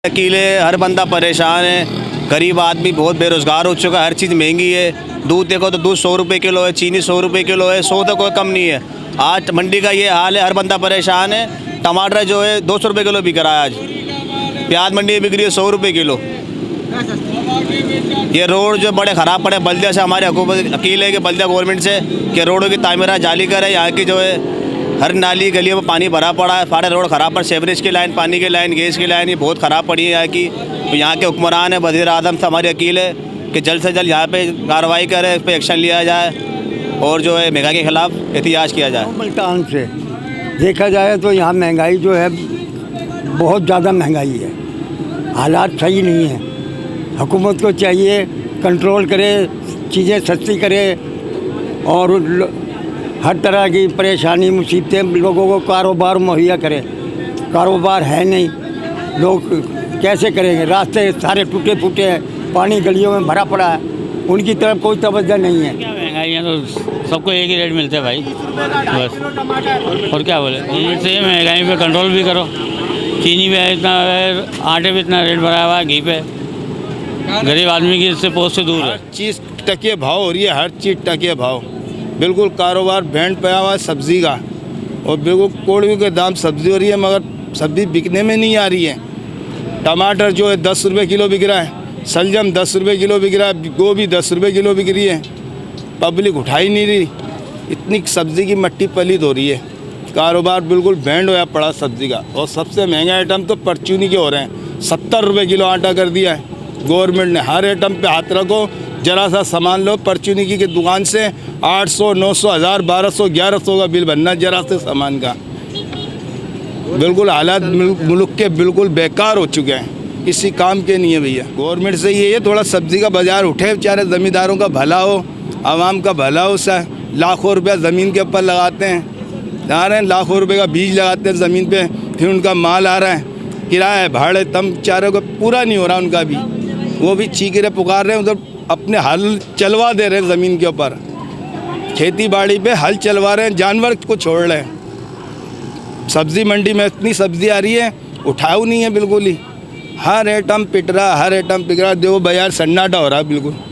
अकेले हर बंदा परेशान है। गरीब आदमी बहुत बेरोज़गार हो चुका है। हर चीज़ महंगी है। दूध देखो तो दूध 100 रुपये किलो है, चीनी 100 रुपये किलो है, 100 तो कोई कम नहीं है। आज मंडी का ये हाल है, हर बंदा परेशान है। टमाटर जो है 200 रुपये किलो बिक रहा है आज। प्याज मंडी में बिक रही है 100 रुपये किलो। ये रोड जो बड़े ख़राब पड़े बल्दिया से, हमारे हुकूमत अकील है कि बल्दिया गवर्नमेंट से कि रोडों की तामीरात जाली करे। यहाँ की जो है हर नाली गलियों में पानी भरा पड़ा है। सारे रोड ख़राब पर सेवरेज की लाइन, पानी की लाइन, गैस की लाइन ये बहुत ख़राब पड़ी है यहाँ की। तो यहाँ के हुक्मरान है, वज़ीर आज़म से हमारी अकील है कि जल्द से जल्द यहाँ पे कार्रवाई करे, इस पर एक्शन लिया जाए और जो है महंगाई के ख़िलाफ़ एहतियाज किया जाए। मुल्तान से देखा जाए तो यहाँ महंगाई जो है बहुत ज़्यादा महंगाई है। हालात सही नहीं है। हुकूमत को चाहिए कंट्रोल करे, चीज़ें सस्ती करे और हर तरह की परेशानी मुसीबतें लोगों को कारोबार मुहैया करे। कारोबार है नहीं, लोग कैसे करेंगे? रास्ते सारे टूटे फूटे हैं, पानी गलियों में भरा पड़ा है, उनकी तरफ कोई तवज्जो नहीं है। क्या महंगाई है तो सबको एक ही रेट मिलते हैं भाई, बस। और क्या बोले, से महंगाई पे कंट्रोल भी करो। चीनी पे इतना है, आटे पे इतना रेट भरा हुआ है, घी पे गरीब आदमी की इससे पहुँच से दूर है। हर चीज़ टके भाव हो रही है, हर चीज़ टके भाव। बिल्कुल कारोबार बैंड पे हुआ है सब्ज़ी का, और बिल्कुल कोड़वी के दाम सब्ज़ी हो रही है, मगर सब्ज़ी बिकने में नहीं आ रही है। टमाटर जो है 10 रुपये किलो बिक रहा है, सलजम 10 रुपये किलो बिक रहा है, गोभी 10 रुपये किलो बिक रही है। पब्लिक उठा ही नहीं रही, इतनी सब्ज़ी की मट्टी पलीद हो रही है। कारोबार बिल्कुल बैंड होया पड़ा सब्ज़ी का। और सबसे महंगा आइटम तो परचूनी के हो रहे हैं। 70 रुपये किलो आटा कर दिया है गवर्नमेंट ने। हर आइटम पे हाथ रखो, जरा सा सामान लो परचूनी की दुकान से 800, 900, 1000, 1200, 1100 का बिल बनना जरा से सामान का। बिल्कुल हालात मुल्क के बिल्कुल बेकार हो चुके हैं, किसी काम के नहीं है भैया। गवर्नमेंट से ये थोड़ा सब्ज़ी का बाज़ार उठे, बेचारे ज़मींदारों का भला हो, आवाम का भला हो। सा लाखों रुपया ज़मीन के ऊपर लगाते हैं, आ रहे हैं लाखों रुपये का बीज लगाते हैं ज़मीन पे, फिर उनका माल आ रहा है, किराया भाड़े तम बेचारों को पूरा नहीं हो रहा उनका भी। वो भी चीख रहे, पुकार रहे हैं, उधर अपने हल चलवा दे रहे हैं ज़मीन के ऊपर। खेती बाड़ी पे हल चलवा रहे हैं, जानवर को छोड़ रहे हैं। सब्ज़ी मंडी में इतनी सब्ज़ी आ रही है, उठाऊ नहीं है बिल्कुल ही। हर आइटम पिट रहा, हर आइटम पिट रहा। देखो बाजार सन्नाटा हो रहा है बिल्कुल।